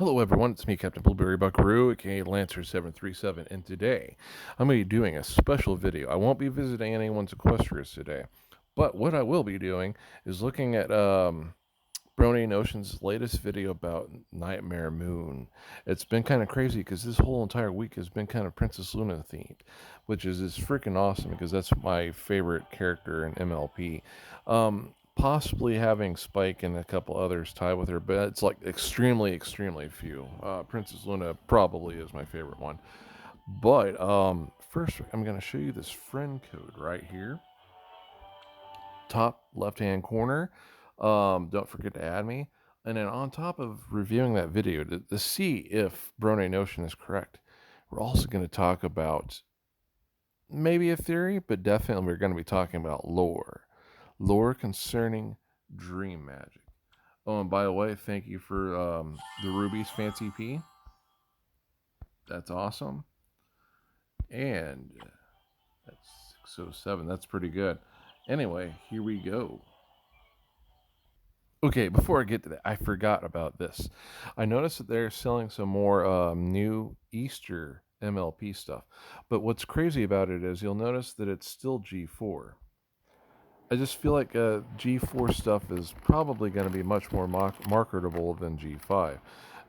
Hello everyone, it's me, Captain Blueberry Buckaroo, aka Lancer737, and today I'm going to be doing a special video. I won't be visiting anyone's Equestria today, but what I will be doing is looking at Brony and Ocean's latest video about Nightmare Moon. It's been kind of crazy because this whole entire week has been kind of Princess Luna themed, which is freaking awesome because that's my favorite character in MLP. Possibly having Spike and a couple others tied with her, but it's like extremely, extremely few. Princess Luna probably is my favorite one. But first, I'm going to show you this friend code right here. Top left-hand corner. Don't forget to add me. And then on top of reviewing that video, to see if Brony Notion is correct, we're also going to talk about maybe a theory, but definitely we're going to be talking about lore. Lore concerning dream magic. Oh, and by the way, thank you for the Ruby's Fancy P. That's awesome. And that's 607. That's pretty good. Anyway, here we go. Okay, before I get to that, I forgot about this. I noticed that they're selling some more new Easter MLP stuff. But what's crazy about it is you'll notice that it's still G4. I just feel like G4 stuff is probably going to be much more marketable than G5.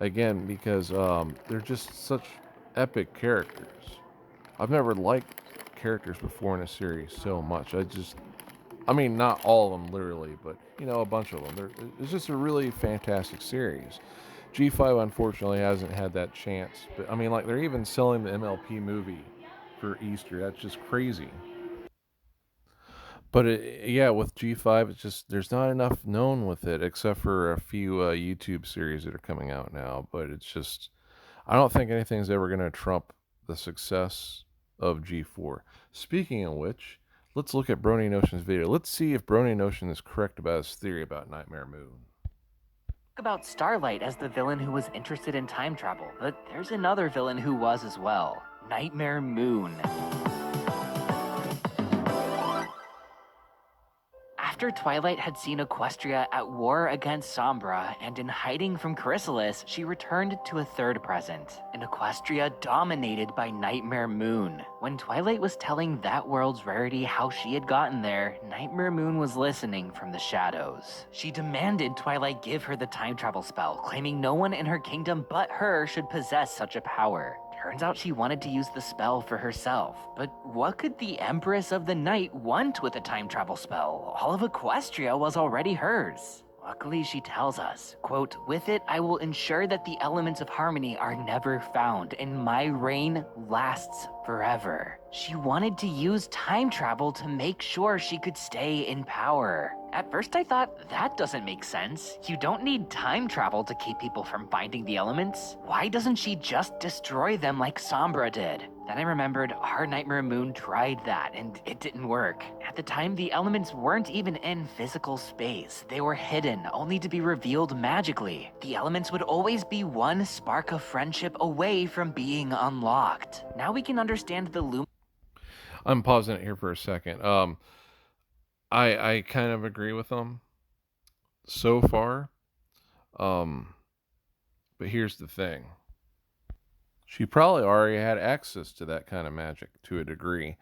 Again, because they're just such epic characters. I've never liked characters before in a series so much. I mean, not all of them literally, but a bunch of them. It's just a really fantastic series. G5 unfortunately hasn't had that chance, but I mean, like they're even selling the MLP movie for Easter. That's just crazy. But yeah, with G5, it's just there's not enough known with it, except for a few YouTube series that are coming out now. But it's just I don't think anything's ever going to trump the success of G4. Speaking of which, let's look at Brony Notion's video. Let's see if Brony Notion is correct about his theory about Nightmare Moon. About Starlight as the villain who was interested in time travel, but there's another villain who was as well. Nightmare Moon. After Twilight had seen Equestria at war against Sombra and in hiding from Chrysalis, she returned to a third present, an Equestria dominated by Nightmare Moon. When Twilight was telling that world's rarity how she had gotten there, Nightmare Moon was listening from the shadows. She demanded Twilight give her the time travel spell, claiming no one in her kingdom but her should possess such a power. Turns out she wanted to use the spell for herself. But what could the Empress of the Night want with a time travel spell? All of Equestria was already hers. Luckily, she tells us, quote, "With it, I will ensure that the elements of harmony are never found, and my reign lasts forever." She wanted to use time travel to make sure she could stay in power. At first I thought, that doesn't make sense. You don't need time travel to keep people from finding the elements. Why doesn't she just destroy them like Sombra did? Then I remembered our Nightmare Moon tried that and it didn't work. At the time, the elements weren't even in physical space. They were hidden, only to be revealed magically. The elements would always be one spark of friendship away from being unlocked. Now we can understand the I'm pausing it here for a second. I kind of agree with them so far. But here's the thing. She probably already had access to that kind of magic to a degree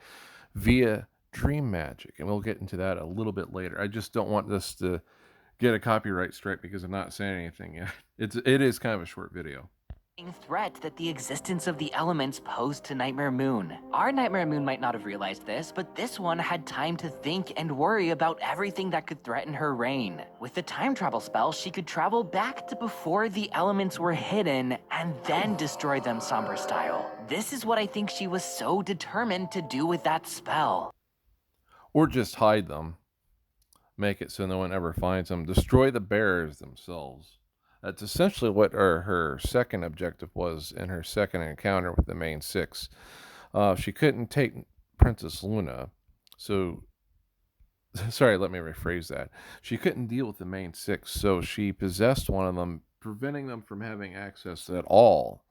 via dream magic. And we'll get into that a little bit later. I just don't want this to get a copyright strike because I'm not saying anything yet. It is kind of a short video. threat that the existence of the elements posed to Nightmare Moon. Our Nightmare Moon might not have realized this, but this one had time to think and worry about everything that could threaten her reign. With the time travel spell, she could travel back to before the elements were hidden and then destroy them Sombra style. This is what I think she was so determined to do with that spell. Or just hide them. Make it so no one ever finds them. Destroy the bearers themselves. That's essentially what her second objective was in her second encounter with the main six. She couldn't take Princess Luna, so sorry, let me rephrase that. She couldn't deal with the main six, so she possessed one of them, preventing them from having access at all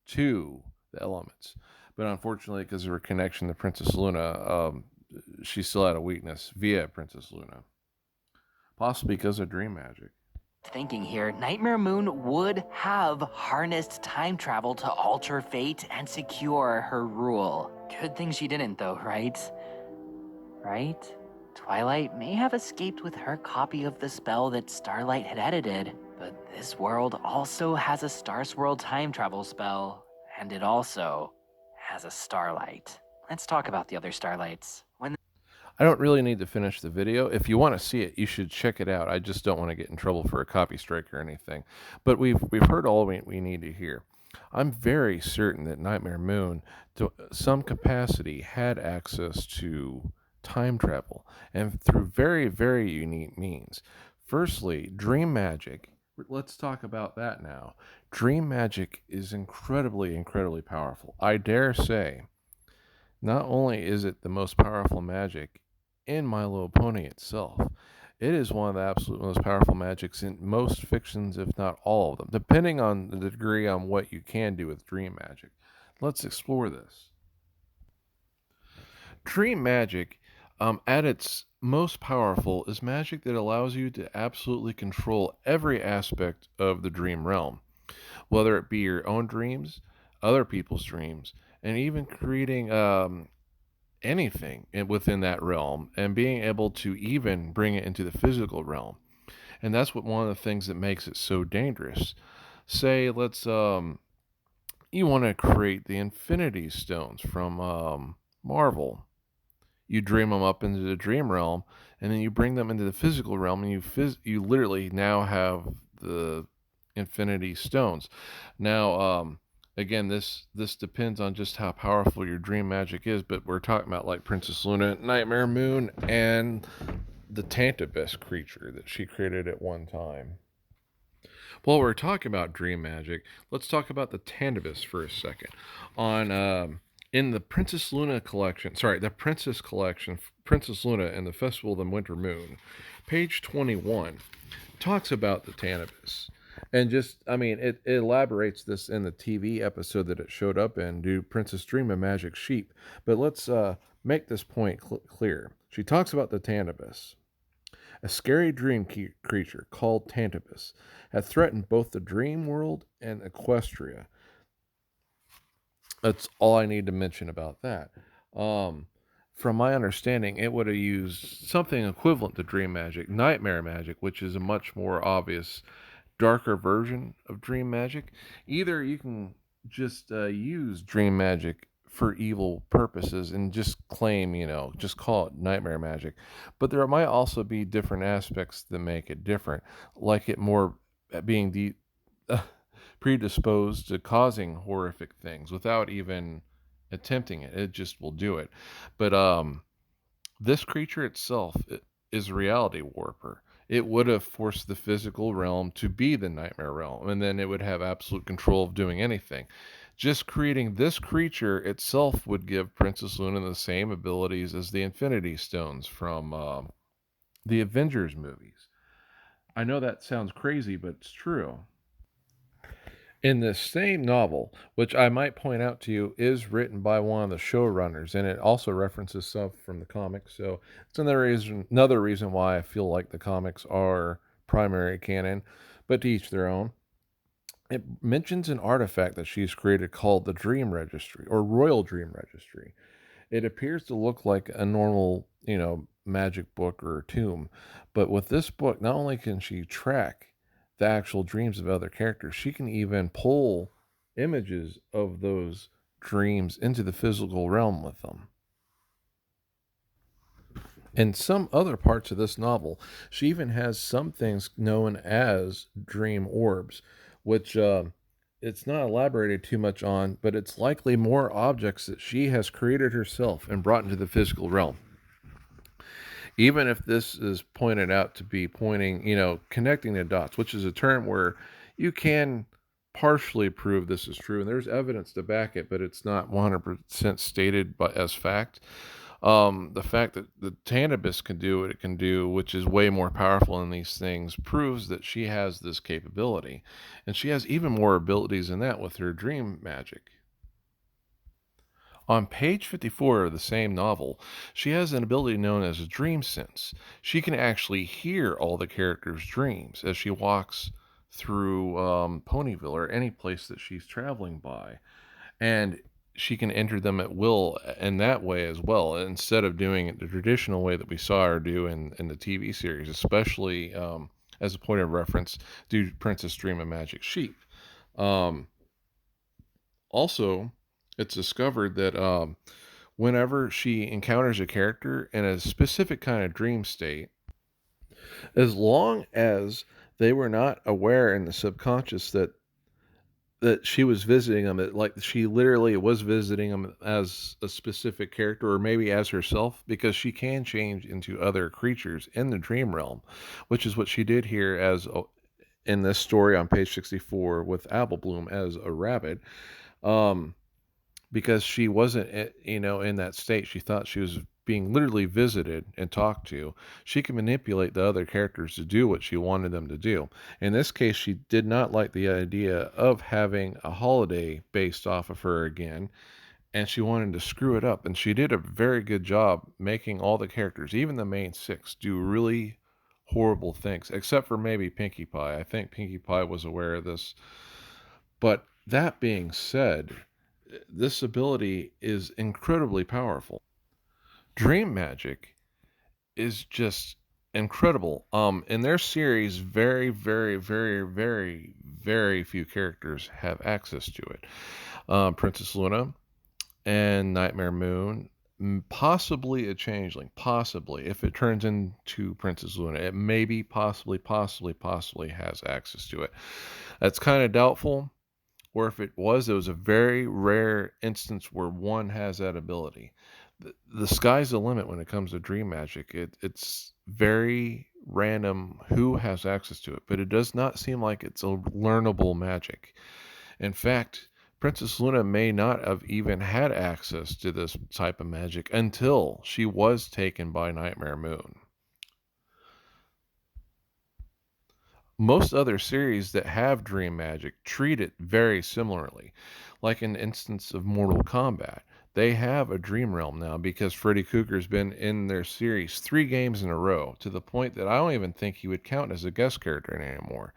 to the elements. But unfortunately, because of her connection to Princess Luna, she still had a weakness via Princess Luna, possibly because of dream magic. thinking here, Nightmare Moon would have harnessed time travel to alter fate and secure her rule. Good thing she didn't, though, right? Right? Twilight may have escaped with her copy of the spell that Starlight had edited, but this world also has a Star Swirl time travel spell, and it also has a Starlight. Let's talk about the other Starlights. I don't really need to finish the video. If you want to see it, you should check it out. I just don't want to get in trouble for a copy strike or anything. But we've heard all we need to hear. I'm very certain that Nightmare Moon, to some capacity, had access to time travel, and through very, very unique means. Firstly, dream magic. Let's talk about that now. Dream magic is incredibly, incredibly powerful. I dare say, not only is it the most powerful magic in My Little Pony itself, it is one of the absolute most powerful magics in most fictions, if not all of them, depending on the degree on what you can do with dream magic. Let's explore this. Dream magic, at its most powerful, is magic that allows you to absolutely control every aspect of the dream realm, whether it be your own dreams, other people's dreams, and even creating anything within that realm and being able to even bring it into the physical realm. And that's what one of the things that makes it so dangerous. Say, let's you want to create the Infinity Stones from Marvel. You dream them up into the dream realm, and then you bring them into the physical realm, and you literally now have the Infinity Stones. Now, again, this depends on just how powerful your dream magic is, but we're talking about like Princess Luna, Nightmare Moon, and the Tantabus creature that she created at one time. While we're talking about dream magic, let's talk about the Tantabus for a second. On in the Princess Luna collection, sorry, the Princess collection, Princess Luna and the Festival of the Winter Moon, page 21 talks about the Tantabus. And just, I mean, it elaborates this in the TV episode that it showed up in, Do Princess Dream of Magic Sheep? But let's make this point clear. She talks about the Tantabus. A scary dream creature called Tantabus had threatened both the dream world and Equestria. That's all I need to mention about that. From my understanding, it would have used something equivalent to dream magic, nightmare magic, which is a much more obvious, darker version of dream magic. Either you can just use dream magic for evil purposes and just claim, just call it nightmare magic. But there might also be different aspects that make it different, like it more being predisposed to causing horrific things without even attempting it. It just will do it. But this creature itself is a reality warper. It would have forced the physical realm to be the nightmare realm, and then it would have absolute control of doing anything. Just creating this creature itself would give Princess Luna the same abilities as the Infinity Stones from the Avengers movies. I know that sounds crazy, but it's true. In this same novel, which I might point out to you is written by one of the showrunners, and it also references stuff from the comics. So it's another reason why I feel like the comics are primary canon, but to each their own. It mentions an artifact that she's created called the Dream Registry or Royal Dream Registry. It appears to look like a normal, magic book or tomb, but with this book, not only can she track the actual dreams of other characters, she can even pull images of those dreams into the physical realm with them. In some other parts of this novel, she even has some things known as dream orbs, which it's not elaborated too much on, but it's likely more objects that she has created herself and brought into the physical realm. Even if this is pointed out to be connecting the dots, which is a term where you can partially prove this is true, and there's evidence to back it, but it's not 100% stated as fact. The fact that the Tantabus can do what it can do, which is way more powerful than these things, proves that she has this capability. And she has even more abilities than that with her dream magic. On page 54 of the same novel, she has an ability known as a dream sense. She can actually hear all the characters' dreams as she walks through Ponyville or any place that she's traveling by. And she can enter them at will in that way as well, instead of doing it the traditional way that we saw her do in the TV series, especially as a point of reference to Princess Dream of Magic Sheep. Um, Also, it's discovered that whenever she encounters a character in a specific kind of dream state, as long as they were not aware in the subconscious that she was visiting them, like she literally was visiting them as a specific character or maybe as herself, because she can change into other creatures in the dream realm, which is what she did here as in this story on page 64 with Apple Bloom as a rabbit. Um, because she wasn't, in that state. She thought she was being literally visited and talked to. She could manipulate the other characters to do what she wanted them to do. In this case, she did not like the idea of having a holiday based off of her again, and she wanted to screw it up. And she did a very good job making all the characters, even the main six, do really horrible things, except for maybe Pinkie Pie. I think Pinkie Pie was aware of this. But that being said, this ability is incredibly powerful. Dream magic is just incredible. In their series, very, very, very, very, very few characters have access to it. Princess Luna and Nightmare Moon, possibly a changeling, possibly if it turns into Princess Luna, it maybe, possibly has access to it. That's kind of doubtful. Or if it was a very rare instance where one has that ability. The sky's the limit when it comes to dream magic. It's very random who has access to it, but it does not seem like it's a learnable magic. In fact, Princess Luna may not have even had access to this type of magic until she was taken by Nightmare Moon. Most other series that have dream magic treat it very similarly. Like in the instance of Mortal Kombat, they have a dream realm now because Freddy Krueger's been in their series 3 games in a row, to the point that I don't even think he would count as a guest character anymore.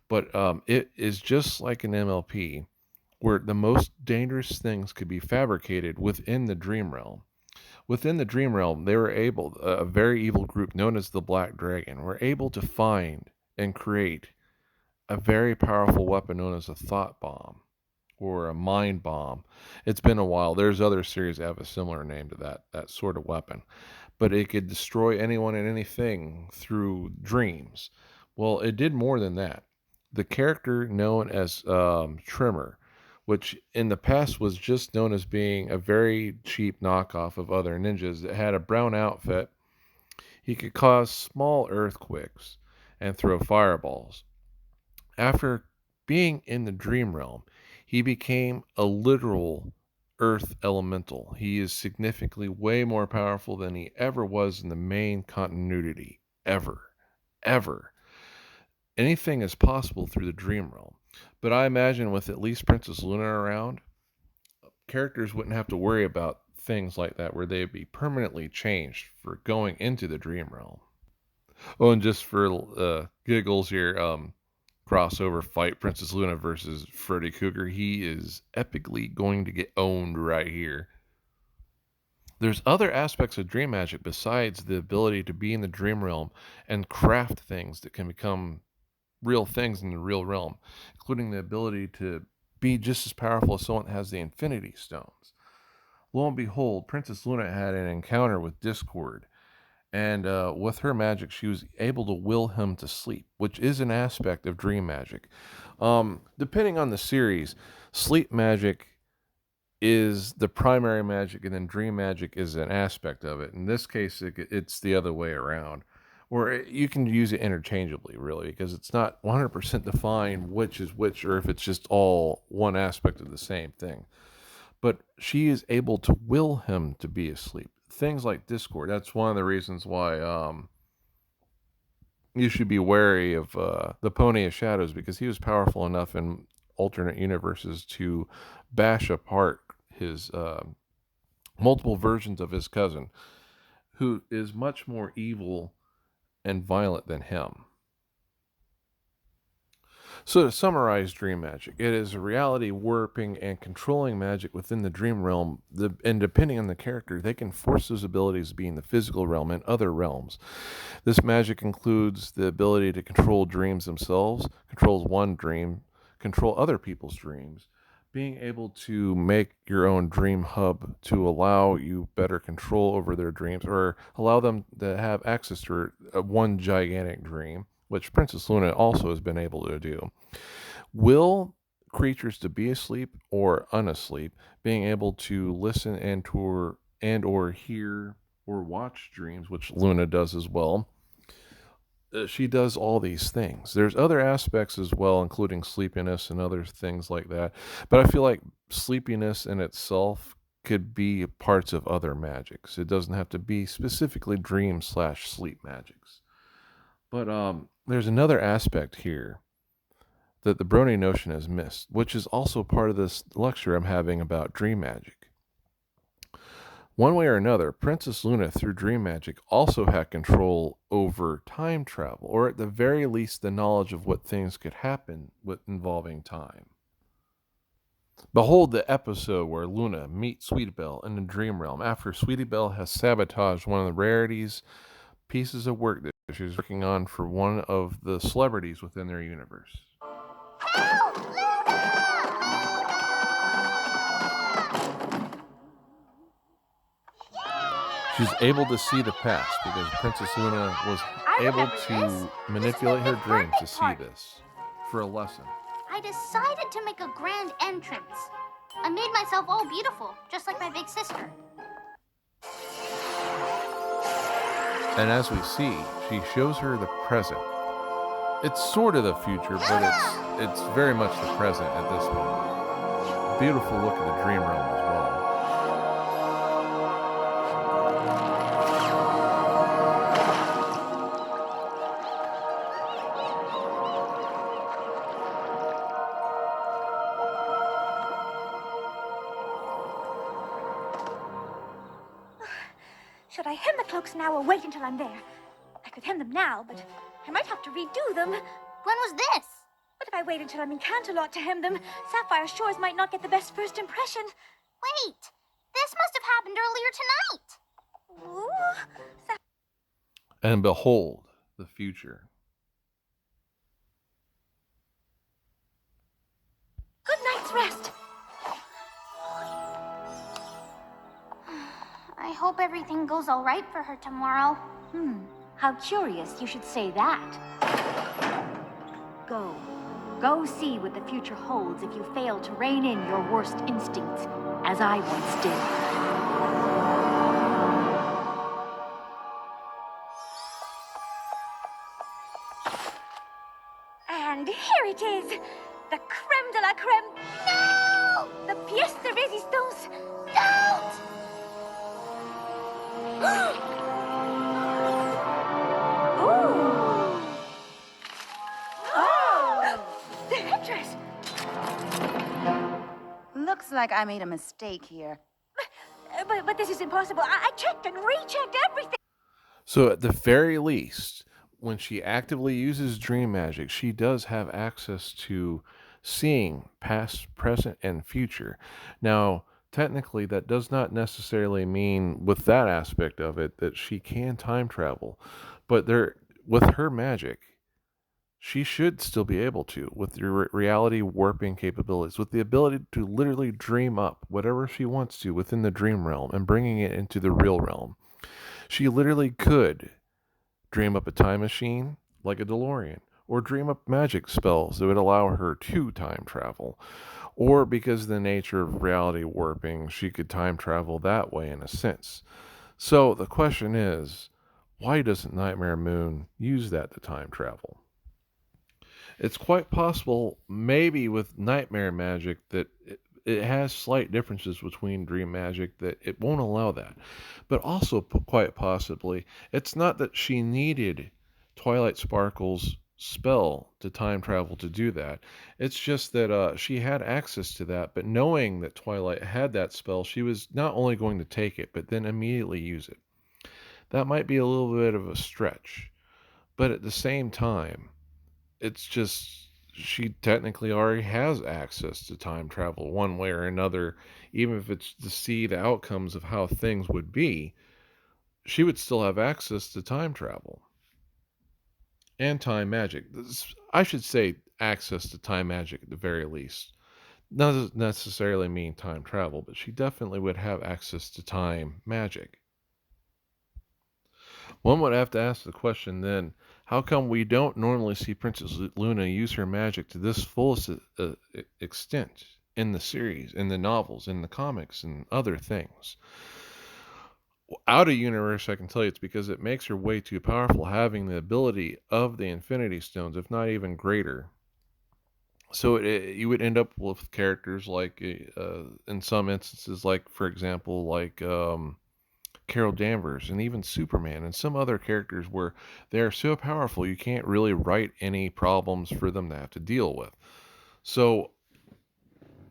But it is just like an MLP, where the most dangerous things could be fabricated within the dream realm. Within the dream realm, they were able, a very evil group known as the Black Dragon, were able to find and create a very powerful weapon known as a thought bomb or a mind bomb. It's been a while. There's other series that have a similar name to that sort of weapon, but it could destroy anyone and anything through dreams. Well, it did more than that. The character known as Trimmer, which in the past was just known as being a very cheap knockoff of other ninjas that had a brown outfit, he could cause small earthquakes and throw fireballs. After being in the dream realm, he became a literal earth elemental. He is significantly way more powerful than he ever was in the main continuity. Ever. Ever. Anything is possible through the dream realm. But I imagine with at least Princess Luna around, characters wouldn't have to worry about things like that where they'd be permanently changed for going into the dream realm. Oh, and just for giggles here, crossover fight Princess Luna versus Freddy Krueger. He is epically going to get owned right here. There's other aspects of dream magic besides the ability to be in the dream realm and craft things that can become real things in the real realm, including the ability to be just as powerful as someone that has the Infinity Stones. Lo and behold, Princess Luna had an encounter with Discord, and with her magic, she was able to will him to sleep, which is an aspect of dream magic. Depending on the series, sleep magic is the primary magic, and then dream magic is an aspect of it. In this case, it's the other way around, where you can use it interchangeably, really, because it's not 100% defined which is which, or if it's just all one aspect of the same thing. But she is able to will him to be asleep. Things like Discord. That's one of the reasons why you should be wary of the Pony of Shadows, because he was powerful enough in alternate universes to bash apart his multiple versions of his cousin, who is much more evil and violent than him. So, to summarize dream magic, it is a reality warping and controlling magic within the dream realm. And depending on the character, they can force those abilities to be in the physical realm and other realms. This magic includes the ability to control dreams themselves, controls one dream, control other people's dreams, being able to make your own dream hub to allow you better control over their dreams or allow them to have access to one gigantic dream, which Princess Luna also has been able to do. Will creatures to be asleep or unasleep, being able to listen and or hear or watch dreams, which Luna does as well. She does all these things. There's other aspects as well, including sleepiness and other things like that. But I feel like sleepiness in itself could be parts of other magics. It doesn't have to be specifically dream/sleep magics. But there's another aspect here that the Brony notion has missed, which is also part of this lecture I'm having about dream magic. One way or another, Princess Luna, through dream magic, also had control over time travel, or at the very least, the knowledge of what things could happen with involving time. Behold the episode where Luna meets Sweetie Belle in the dream realm after Sweetie Belle has sabotaged one of the rarities pieces of work that she's working on for one of the celebrities within their universe. Help! Luna! She's able to see the past because Princess Luna was able to manipulate her dreams to see this for a lesson. I decided to make a grand entrance. I made myself all beautiful, just like my big sister. And as we see, she shows her the present. It's sort of the future, but it's very much the present at this moment. Beautiful look at the dream realm as well. Should I hem the cloaks now or wait until I'm there? I could hem them now, but I might have to redo them. When was this? What if I wait until I'm in Canterlot to hem them? Sapphire Shores might not get the best first impression. Wait, this must have happened earlier tonight. Ooh, And behold the future. good night's rest. I hope everything goes all right for her tomorrow. How curious you should say that. Go. Go see what the future holds if you fail to rein in your worst instincts, as I once did. And here it is. The creme de la creme. No! The pièce de résistance. Don't! Ooh. Oh! The headdress. Looks like I made a mistake here. But this is impossible. I checked and rechecked everything. So, at the very least, when she actively uses dream magic, she does have access to seeing past, present, and future. Now, technically, that does not necessarily mean, with that aspect of it, that she can time travel. But with her magic, she should still be able to, with your reality warping capabilities, with the ability to literally dream up whatever she wants to within the dream realm and bringing it into the real realm. She literally could dream up a time machine like a DeLorean, or dream up magic spells that would allow her to time travel. Or because of the nature of reality warping, she could time travel that way in a sense. So the question is, why doesn't Nightmare Moon use that to time travel? It's quite possible, maybe with nightmare magic, that it has slight differences between dream magic that it won't allow that. But also, quite possibly, it's not that she needed Twilight Sparkle's spell to time travel to do that. It's just that she had access to that, but knowing that Twilight had that spell, she was not only going to take it, but then immediately use it. That might be a little bit of a stretch, but at the same time, it's just she technically already has access to time travel one way or another, even if it's to see the outcomes of how things would be. She would still have access to time travel and time magic. I should say access to time magic at the very least. Doesn't necessarily mean time travel, but she definitely would have access to time magic. One would have to ask the question then, how come we don't normally see Princess Luna use her magic to this fullest extent in the series, in the novels, in the comics, and other things? Out of universe, I can tell you it's because it makes her way too powerful, having the ability of the Infinity Stones, if not even greater. So you would end up with characters like, in some instances, like for example, like Carol Danvers and even Superman and some other characters where they are so powerful you can't really write any problems for them to have to deal with. So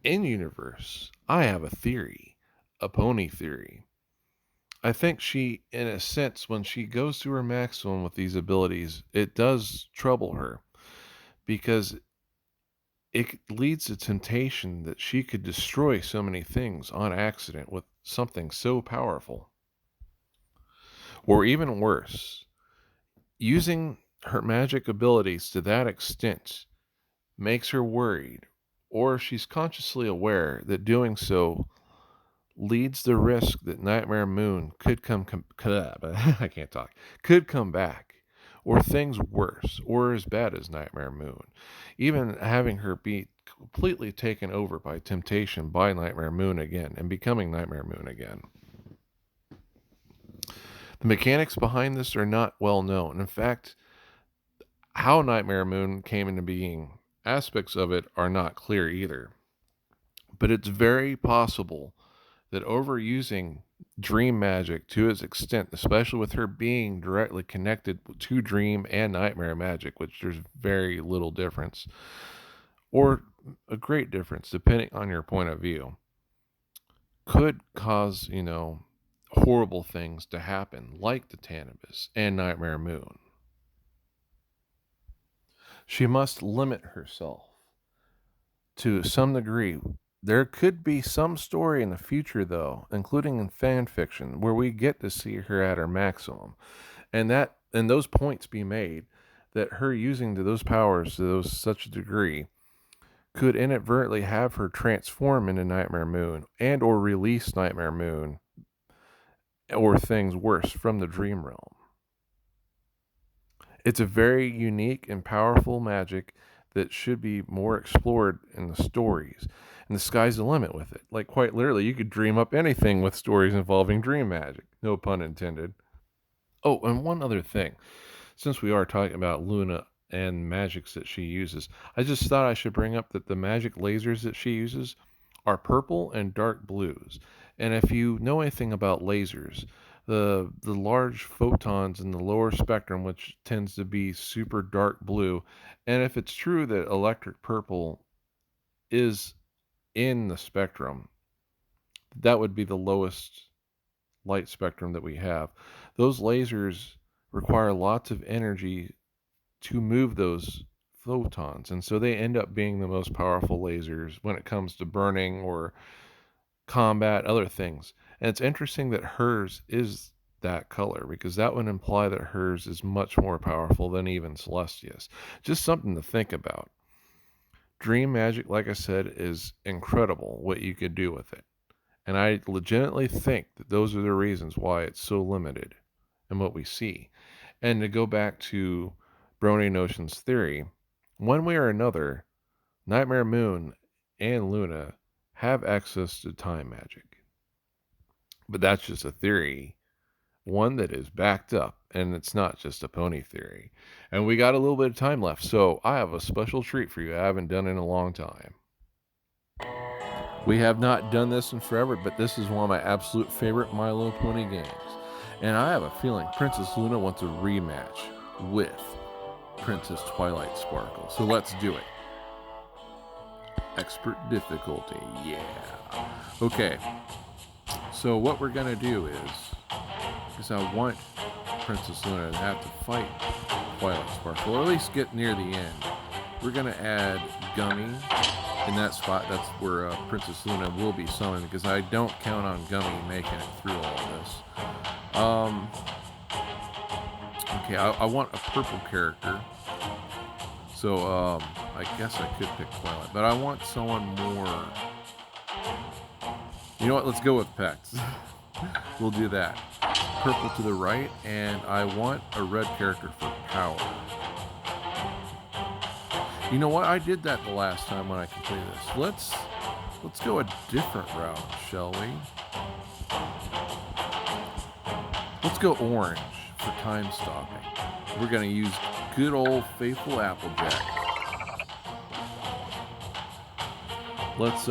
in universe, I have a theory, a pony theory. I think she, in a sense, when she goes to her maximum with these abilities, it does trouble her because it leads to temptation that she could destroy so many things on accident with something so powerful. Or even worse, using her magic abilities to that extent makes her worried, or she's consciously aware that doing so leads the risk that Nightmare Moon I can't talk, could come back, or things worse, or as bad as Nightmare Moon. Even having her be completely taken over by temptation by Nightmare Moon again and becoming Nightmare Moon again. The mechanics behind this are not well known. In fact, how Nightmare Moon came into being, aspects of it are not clear either. But it's very possible that overusing dream magic to its extent, especially with her being directly connected to dream and nightmare magic, which there's very little difference, or a great difference depending on your point of view, could cause, horrible things to happen, like the Tanibus and Nightmare Moon. She must limit herself to some degree. There could be some story in the future, though, including in fan fiction, where we get to see her at her maximum, and those points be made that her using to those powers to those such a degree could inadvertently have her transform into Nightmare Moon and or release Nightmare Moon or things worse from the dream realm. It's a very unique and powerful magic that should be more explored in the stories. And the sky's the limit with it. Like, quite literally, you could dream up anything with stories involving dream magic. No pun intended. Oh, and one other thing. Since we are talking about Luna and magics that she uses, I just thought I should bring up that the magic lasers that she uses are purple and dark blues. And if you know anything about lasers, the large photons in the lower spectrum, which tends to be super dark blue, and if it's true that electric purple is in the spectrum, that would be the lowest light spectrum that we have. Those lasers require lots of energy to move those photons, and so they end up being the most powerful lasers when it comes to burning or combat, other things. And it's interesting that hers is that color because that would imply that hers is much more powerful than even Celestia's. Just something to think about. Dream magic, like I said, is incredible what you could do with it. And I legitimately think that those are the reasons why it's so limited in what we see. And to go back to Brony Notion's theory, one way or another, Nightmare Moon and Luna have access to time magic. But that's just a theory, one that is backed up, and it's not just a pony theory. And we got a little bit of time left, so I have a special treat for you I haven't done in a long time. We have not done this in forever, but this is one of my absolute favorite My Little Pony games. And I have a feeling Princess Luna wants a rematch with Princess Twilight Sparkle. So let's do it. Expert difficulty, yeah. Okay, so what we're gonna do is I want Princess Luna to have to fight Twilight Sparkle, or at least get near the end. We're gonna add Gummy in that spot. That's where Princess Luna will be summoned, because I don't count on Gummy making it through all of this. Okay, I want a purple character. So, I guess I could pick Twilight, but I want someone more... You know what? Let's go with pets. We'll do that. Purple to the right, and I want a red character for power. You know what? I did that the last time when I completed this. Let's go a different route, shall we? Let's go orange for time stopping. We're going to use good old faithful Applejack. Let's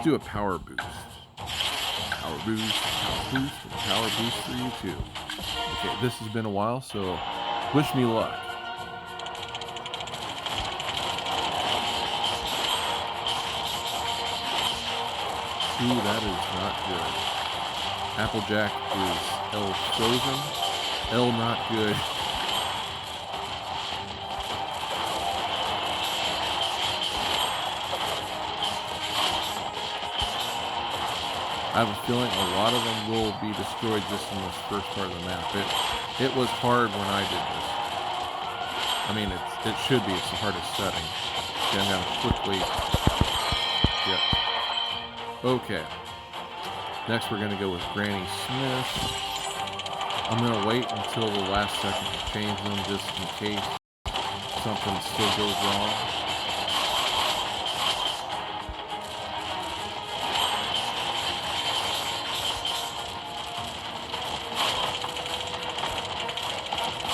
do a power boost. Power boost, and power boost for you too. Okay, this has been a while, so wish me luck. Ooh, that is not good. Applejack is L frozen. L not good. I have a feeling a lot of them will be destroyed just in this first part of the map. It was hard when I did this. I mean, it should be. It's the hardest setting. Okay, I'm gonna quickly... Yep. Okay. Next, we're gonna go with Granny Smith. I'm gonna wait until the last second to change them, just in case something still goes wrong.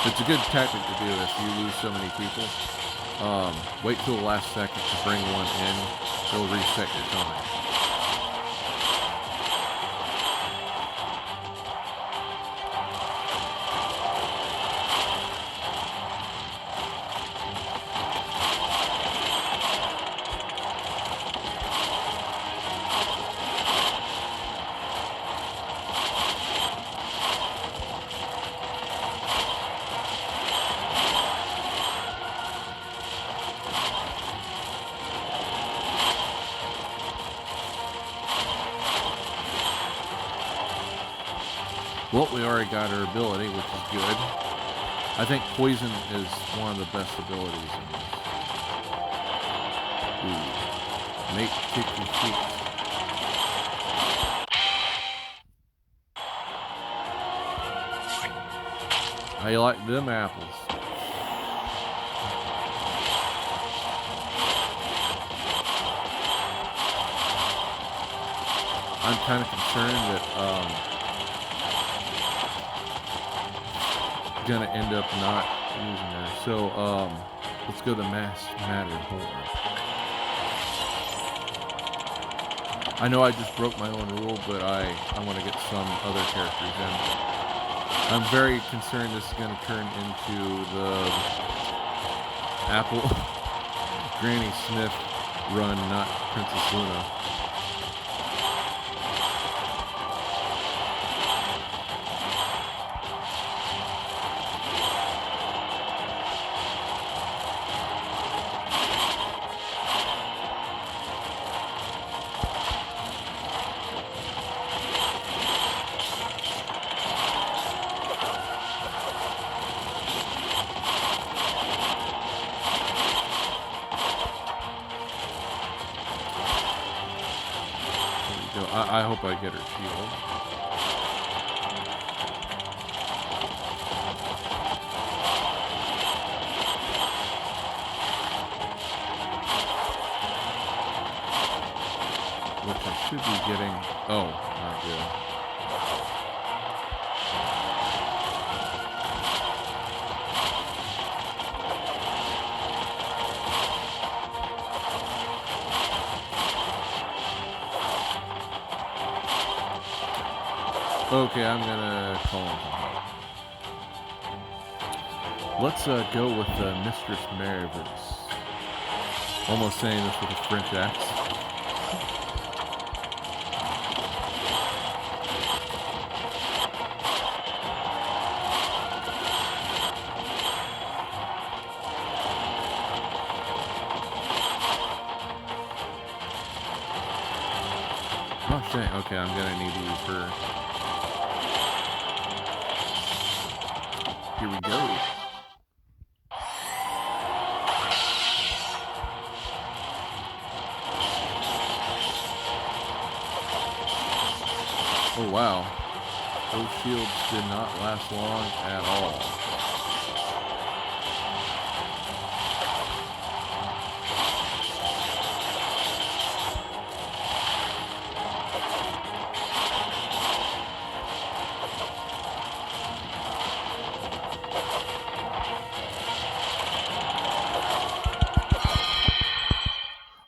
It's a good tactic to do if you lose so many people. Wait till the last second to bring one in. It'll reset your time. Well, we already got her ability, which is good. I think poison is one of the best abilities in this. Ooh. Make kick your feet. How you like them apples? I'm kind of concerned that gonna end up not using her. So let's go the masked Matterhorn. I know I just broke my own rule, but I want to get some other characters in. I'm very concerned this is going to turn into the Apple Granny Smith run, not Princess Luna. I hope I get her shield. Which I should be getting. Oh, not good. Okay, I'm gonna call him. Let's go with Mistress Maryverse. Almost saying this with a French accent. Oh shit, okay, I'm gonna need to use her. Here we go. Oh wow, those shields did not last long at all.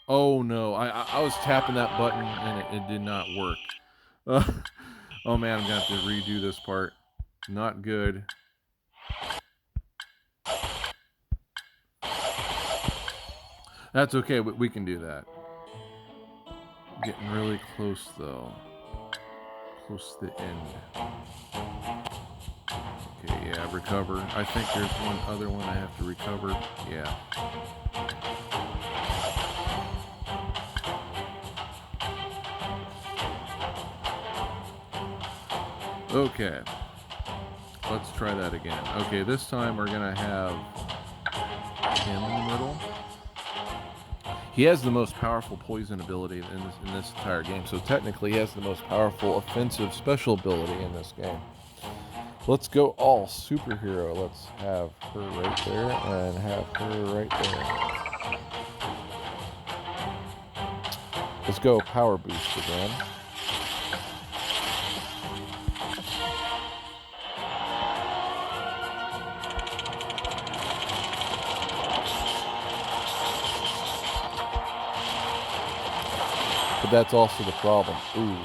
Oh no, I was tapping that button and it did not work. Oh man, I'm gonna have to redo this part. Not good. That's okay, we can do that. Getting really close though. Close to the end. Okay, yeah, recover. I think there's one other one I have to recover. Yeah. Okay. Let's try that again. Okay, this time we're gonna have him in the middle. He has the most powerful poison ability in this entire game, so technically he has the most powerful offensive special ability in this game. Let's go all superhero. Let's have her right there and have her right there. Let's go power boost again. But that's also the problem. Ooh.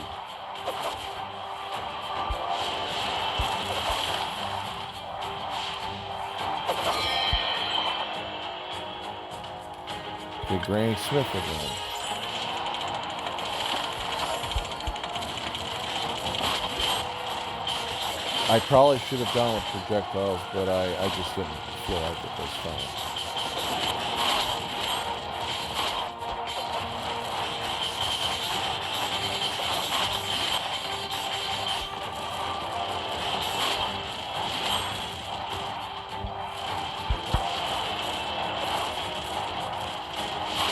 Okay, Granny Smith again. I probably should have gone with projectiles, but I just didn't feel like it this time.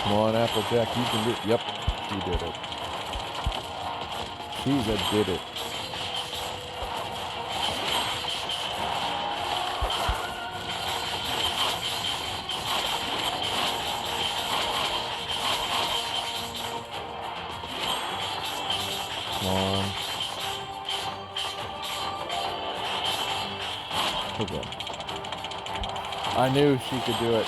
Come on, Applejack, you can do it. Yep, she did it. She did it. Come on. Okay. I knew she could do it.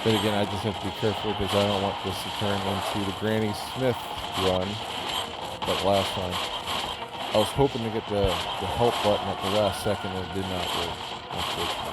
But again, I just have to be careful because I don't want this to turn into the Granny Smith run like last time. I was hoping to get the help button at the last second and it did not work. Unfortunately.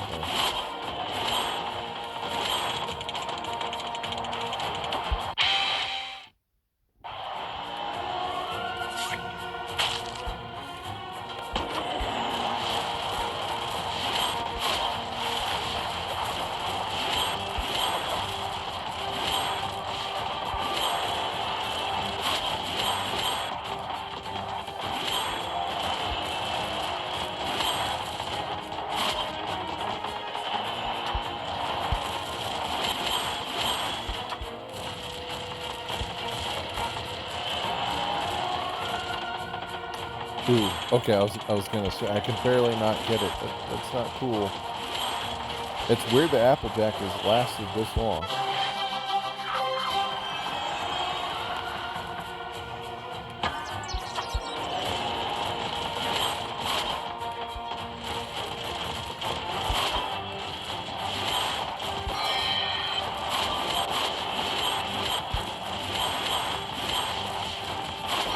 Ooh, okay, I was gonna say I can barely not get it. That's not cool. It's weird that Applejack has lasted this long.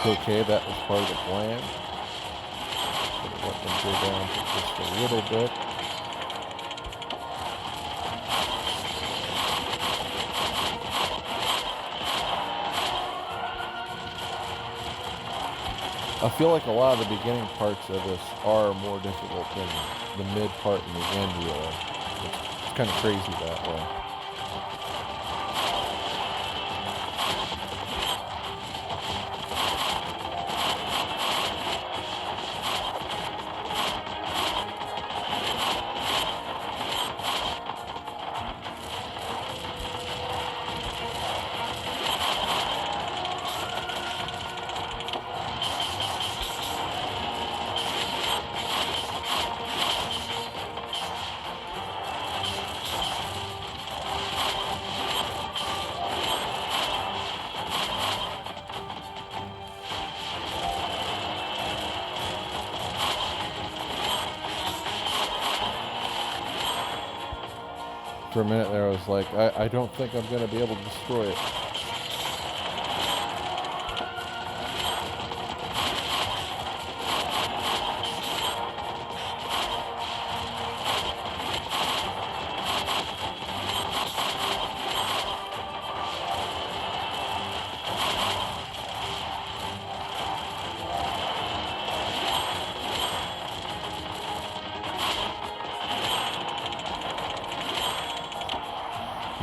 Okay, that was part of the plan. let them go down for just a little bit. I feel like a lot of the beginning parts of this are more difficult than the mid part and the end, really. It's kind of crazy that way. For a minute there, I was like, I don't think I'm going to be able to destroy it.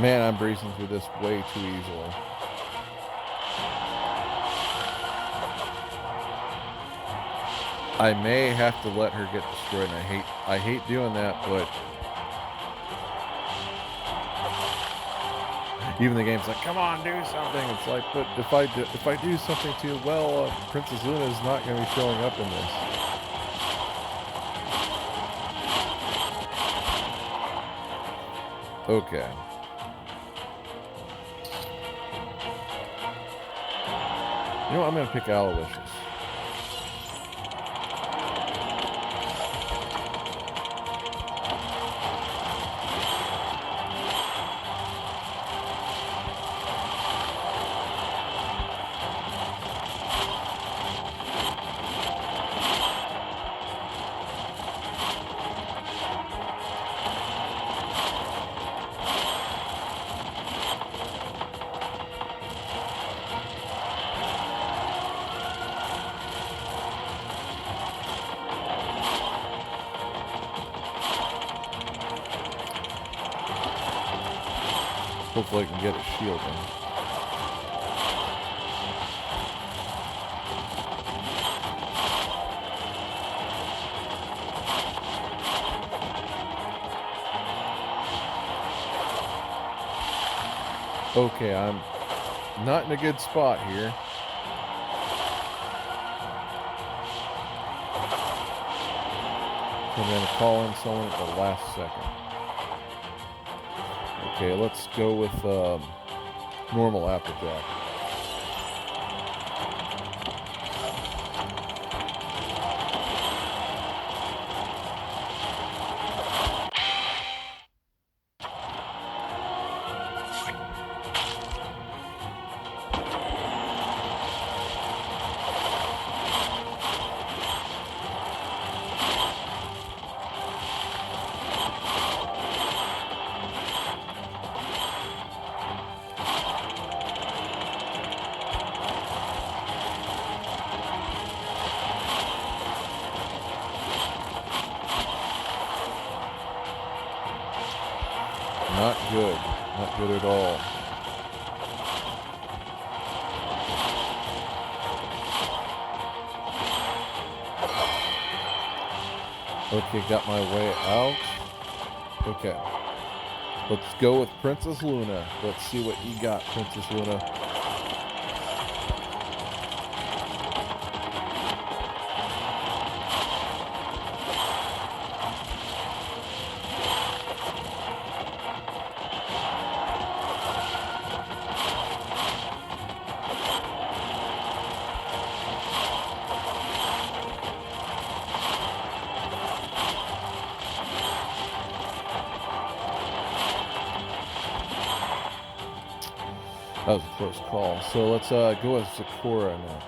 Man, I'm breezing through this way too easily. I may have to let her get destroyed, and I hate doing that, but even the game's like, come on, do something. It's like, but if I do something too well, Princess Luna is not going to be showing up in this. Okay. You know what? I'm going to pick Aloysius. Hopefully I can get a shield in. Okay, I'm not in a good spot here. I'm going to call in someone at the last second. Okay, let's go with normal Applejack. Not good. Not good at all. Okay, got my way out. Okay. Let's go with Princess Luna. Let's see what you got, Princess Luna. That was a close call. So let's go with Sakura next.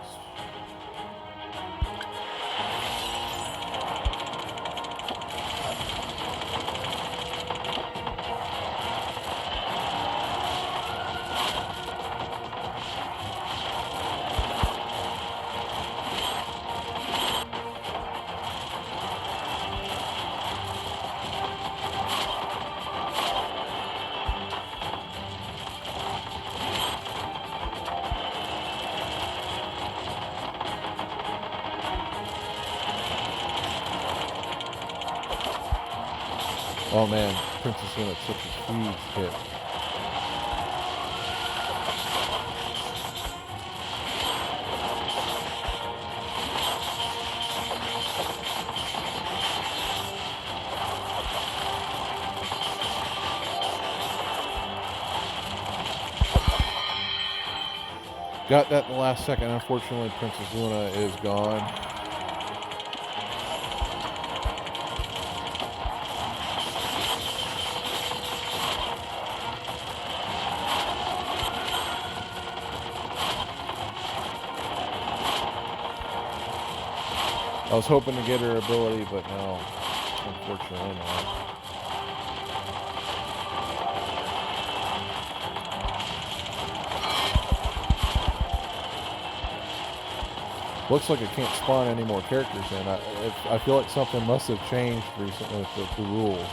Oh man, Princess Luna took a huge hit. Got that in the last second. Unfortunately, Princess Luna is gone. I was hoping to get her ability, but no, unfortunately not. Looks like I can't spawn any more characters in. I feel like something must have changed recently with the rules.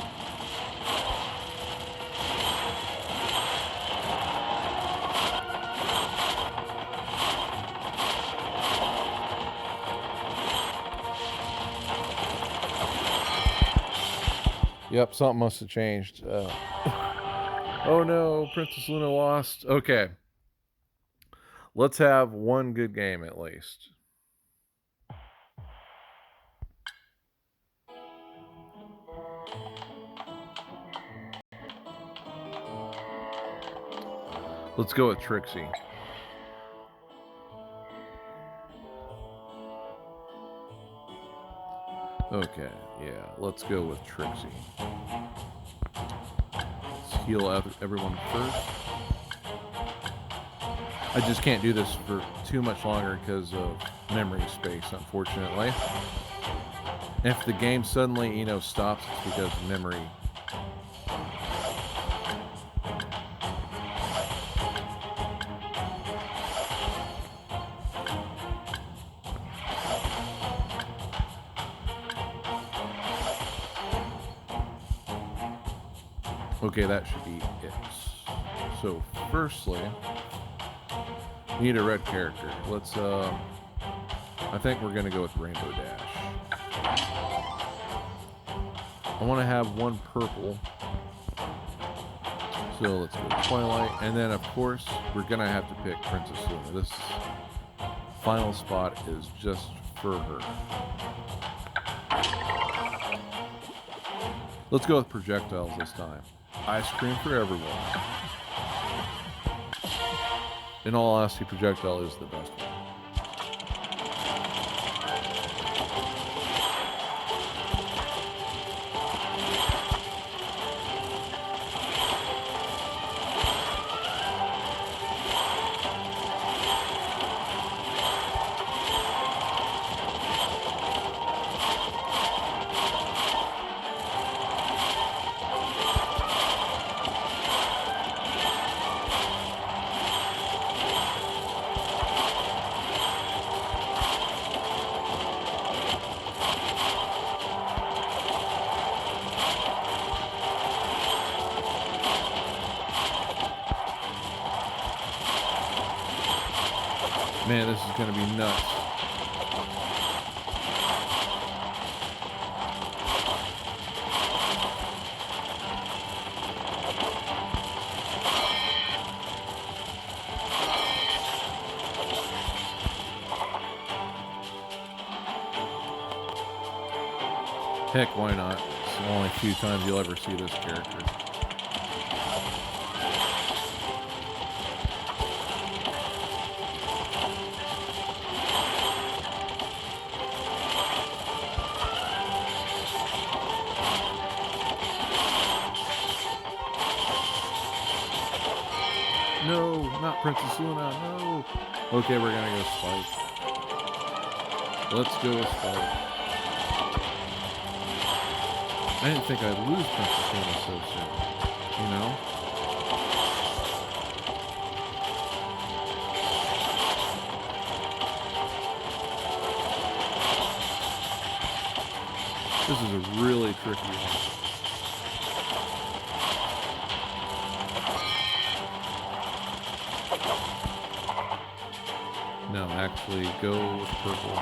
Yep, something must have changed. Oh no, Princess Luna lost. Okay. Let's have one good game at least. Let's go with Trixie. Okay, yeah, let's go with Trixie. Let's heal everyone first. I just can't do this for too much longer because of memory space, unfortunately. If the game suddenly, stops, it's because of memory. Okay, that should be it. So, firstly, we need a red character. Let's, I think we're going to go with Rainbow Dash. I want to have one purple. So let's go Twilight. And then, of course, we're going to have to pick Princess Luna. This final spot is just for her. Let's go with projectiles this time. Ice cream for everyone. In all honesty, projectile is the best one. Man, this is going to be nuts. Heck, why not? It's the only few times you'll ever see this character. No, not Princess Luna, no. Okay, we're gonna go Spike. Let's go with Spike. I didn't think I'd lose Princess Luna so soon, you know? This is a really tricky one. No, actually, go with purple.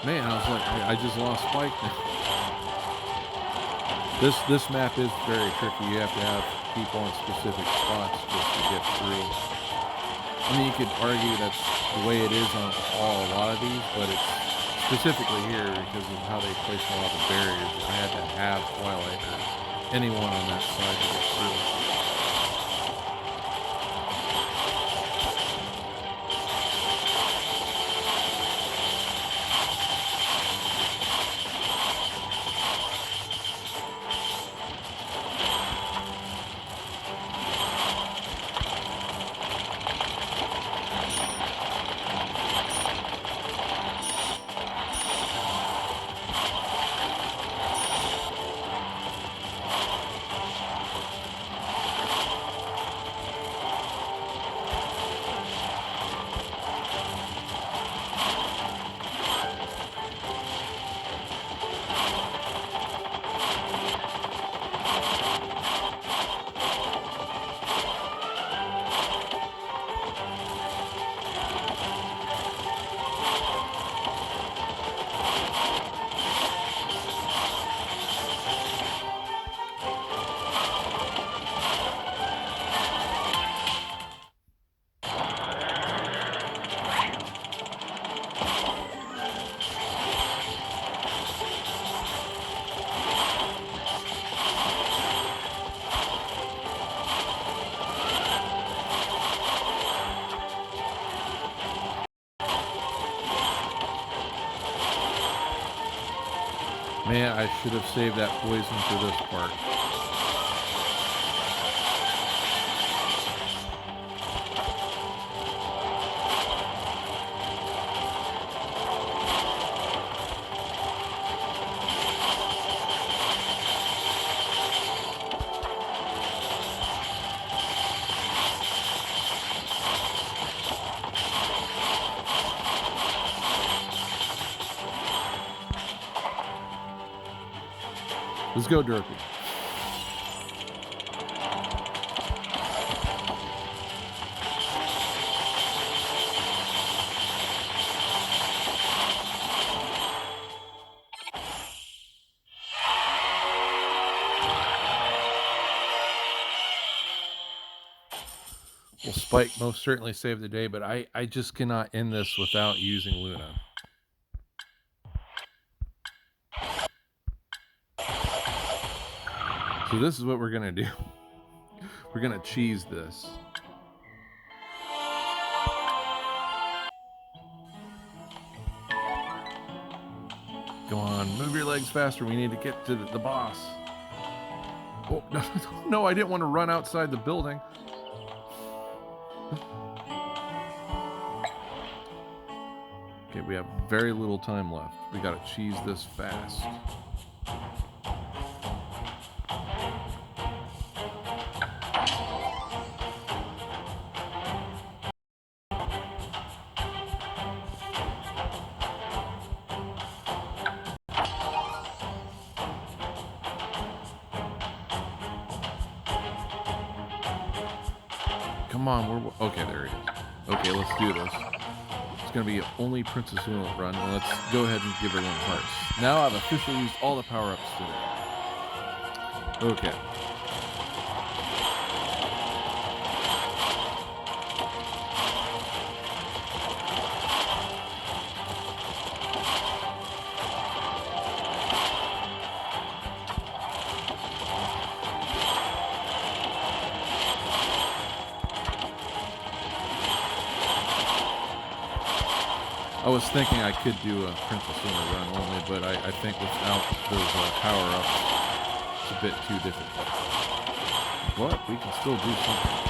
Man, I was like, I just lost Spike now. This map is very tricky. You have to have people in specific spots just to get through. I mean, you could argue that's the way it is on a lot of these, but it's specifically here because of how they place a lot of barriers. I had to have Twilight or anyone on that side to get through. Man, I should have saved that poison for this part. Let's go, Derpy. Well, Spike most certainly saved the day, but I just cannot end this without using Luna. So this is what we're going to do. We're going to cheese this. Come on, move your legs faster. We need to get to the boss. Oh, no, I didn't want to run outside the building. Okay, we have very little time left. We got to cheese this fast. Come on, we're okay. There he is. Okay, let's do this. It's gonna be only Princess Luna run. And let's go ahead and give everyone hearts. Now I've officially used all the power-ups today. Okay. I was thinking I could do a Princess Luna run only, but I think without those power-ups, it's a bit too difficult. But we can still do something.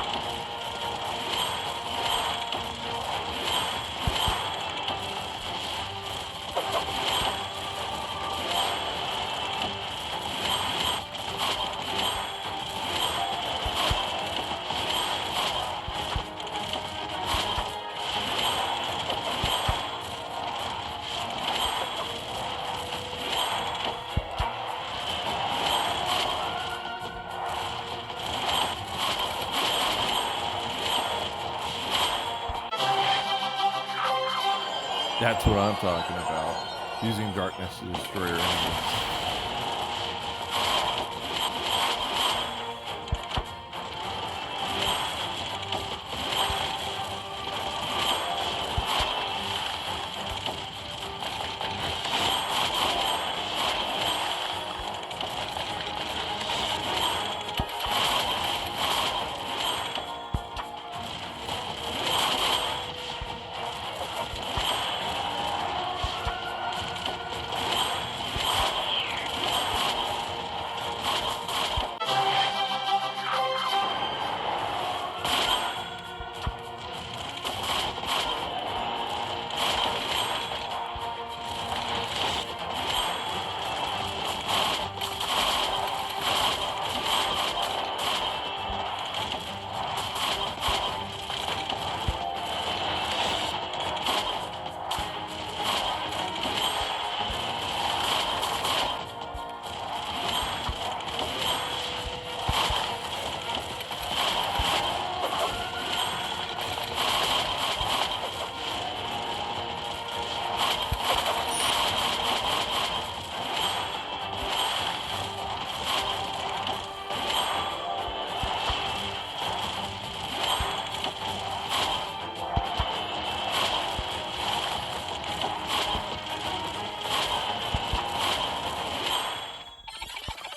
That's what I'm talking about. using darkness to destroy your enemies.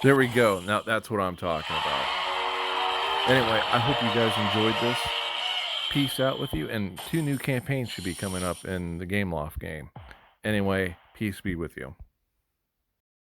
There we go. Now that's what I'm talking about. Anyway, I hope you guys enjoyed this. Peace out with you, and 2 new campaigns should be coming up in the Game Loft game. Anyway, peace be with you.